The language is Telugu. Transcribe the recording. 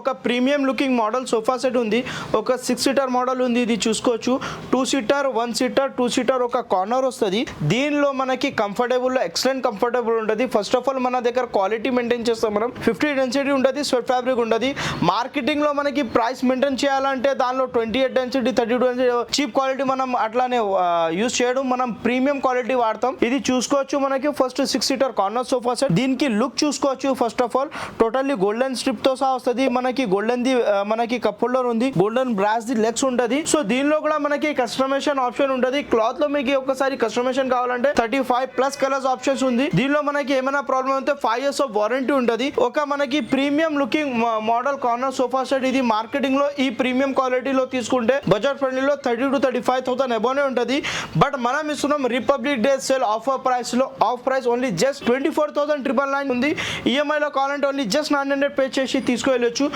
ఒక premium looking model sofa set ఉంది. ఒక 6 సీటర్ మోడల్ ఉంది. ఇది చూసుకోవచ్చు. 2 సీటర్, 1 సీటర్, 2 సీటర్ ఒక కార్నర్ వస్తుంది. దీనిలో మనకి కంఫర్టబుల్, ఎక్సలెంట్ కంఫర్టబుల్ ఉంటుంది. ఫస్ట్ ఆఫ్ ఆల్ మన దగ్గర క్వాలిటీ మెయింటైన్ చేస్తాం మనం. 50 డెన్సిటీ ఉంటుంది, స్వెట్ ఫ్యాబ్రిక్ ఉంటుంది. మార్కెటింగ్ లో మనకి ప్రైస్ మెయింటైన్ చేయాలంటే దానిలో 28 డెన్సిటీ, 32 డెన్సిటీ చీప్ క్వాలిటీ మనం అట్లానే యూజ్ చేయడం. మనం ప్రీమియం క్వాలిటీ వాడతాం. ఇది చూసుకోవచ్చు. మనకి first 6 seater corner sofa set. దీనికి లుక్ చూసుకోవచ్చు. First of all totally golden strip తో సహా వస్తుంది. మనకి గోల్డెన్ ది మనకి కప్ హోల్డర్ ఉంది. గోల్డెన్ బ్రాస్ ది లెగ్స్ ఉంటది. సో దీనిలో కూడా మనకి కస్టమైజేషన్ ఆప్షన్ ఉంటుంది. క్లాత్ లో మీకు ఒకసారి కస్టమైజేషన్ కావాలంటే 35+ కలర్స్ ఆప్షన్స్ ఉంది. దీనిలో మనకి ఏమైనా ప్రాబ్లం అయితే 5 ఇయర్స్ ఆఫ్ వారంటీ ఉంటుంది. ఒక మనకి premium looking model corner sofa set. ఇది మార్కెటింగ్ లో ఈ ప్రీమియం క్వాలిటీలో తీసుకుంటే బడ్జెట్ ఫ్రెండ్లీలో 30,000 to 35,000 అబోనే ఉంటుంది. బట్ మనం ఇస్తున్నాం republic day sale offer price లో. ఆఫ్ ప్రైస్ ఓన్లీ జస్ట్ 24,999 ఉంది. ఈఎంఐ లో కావాలంటే ఓన్లీ జస్ట్ 900 పే చేసి తీసుకువెళ్ళొచ్చు.